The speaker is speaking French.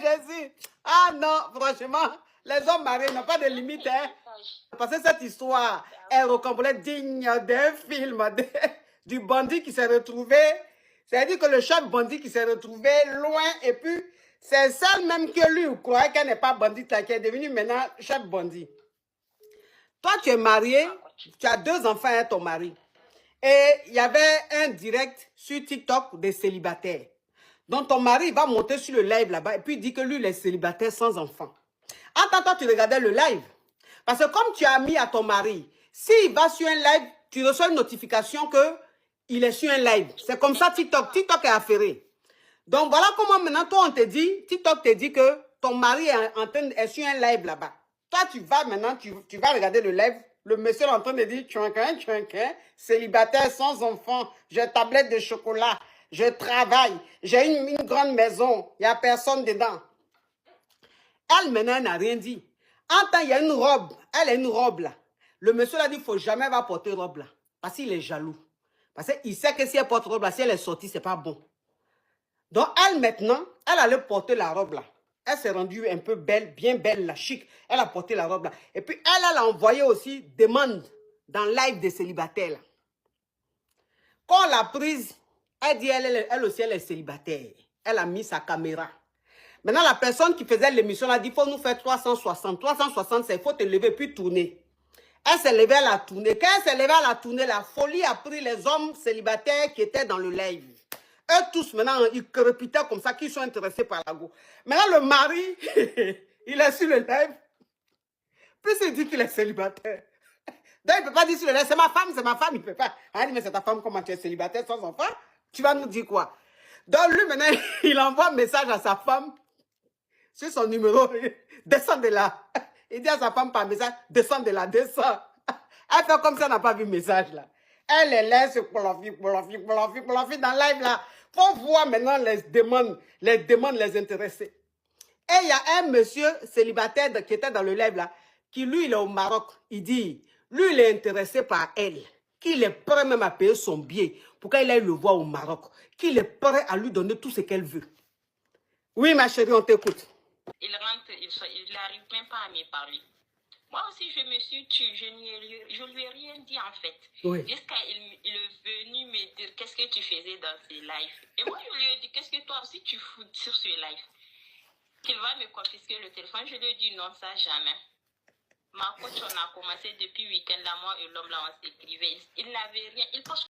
Jésus. Ah non, franchement, les hommes mariés n'ont pas de limite. Hein. Parce que cette histoire est complètement digne d'un film, du bandit qui s'est retrouvé. C'est-à-dire que le chef bandit qui s'est retrouvé loin et puis c'est celle même que lui croyait qu'elle n'est pas bandit, qui est devenue maintenant chef bandit. Toi, tu es marié, tu as 2 enfants et ton mari. Et il y avait un direct sur TikTok des célibataires. Donc, ton mari va monter sur le live là-bas et puis il dit que lui, il est célibataire sans enfant. En toi, tu regardais le live. Parce que comme tu as mis à ton mari, s'il va sur un live, tu reçois une notification qu'il est sur un live. C'est comme ça TikTok. TikTok est affairé. Donc, voilà comment maintenant, toi, on te dit, TikTok te dit que ton mari est sur un live là-bas. Toi, tu vas maintenant, tu vas regarder le live. Le monsieur est en train de dire, tchouinquin, célibataire sans enfant, j'ai tablette de chocolat, je travaille, j'ai une grande maison, il n'y a personne dedans. Elle, maintenant, n'a rien dit. En temps, il y a une robe, elle a une robe là. Le monsieur l'a dit, il ne faut jamais va porter robe là. Parce qu'il est jaloux. Parce qu'il sait que si elle porte robe là, si elle est sortie, ce n'est pas bon. Donc, elle, maintenant, elle allait porter la robe là. Elle s'est rendue un peu belle, bien belle, là, chic. Elle a porté la robe là. Et puis, elle a envoyé aussi demande dans le live des célibataires là. Quand on l'a prise, elle dit, elle aussi, elle est célibataire. Elle a mis sa caméra. Maintenant, la personne qui faisait l'émission a dit, il faut nous faire 360. 360, c'est il faut te lever puis tourner. Elle s'est levée, elle a tourné. Quand elle s'est levée, elle a tourné, la folie a pris les hommes célibataires qui étaient dans le live. Eux tous, maintenant, ils crépitaient comme ça, qu'ils sont intéressés par la go. Maintenant, le mari, il est sur le live. Puis il dit qu'il est célibataire. Donc, il ne peut pas dire sur le live, c'est ma femme, il ne peut pas. Elle dit, mais c'est ta femme, comment tu es célibataire sans enfant? Tu vas nous dire quoi? Donc, lui, maintenant, il envoie un message à sa femme sur son numéro. Descends de là. Il dit à sa femme par message, descends de là, descends. Elle fait comme si elle n'a pas vu le message là. Elle les laisse plofi dans le live là. Faut voir maintenant les demandes les intéresser. Et il y a un monsieur célibataire qui était dans le live là, qui lui, il est au Maroc. Il dit, lui, il est intéressé par elle. Qu'il est prêt même à payer son billet pour qu'elle aille le voir au Maroc. Qu'il est prêt à lui donner tout ce qu'elle veut. Oui, ma chérie, on t'écoute. Il rentre, il n'arrive même pas à me parler. Moi aussi, je me suis tue. Je ne lui ai rien dit en fait. Oui. Jusqu'à il est venu me dire qu'est-ce que tu faisais dans ces lives. Et moi, je lui ai dit qu'est-ce que toi aussi tu fous sur ce live. Qu'il va me confisquer le téléphone. Je lui ai dit non, ça jamais. Ma coach, on a commencé depuis le week-end là, moi et l'homme là, on s'écrivait. Il n'avait rien. Il pense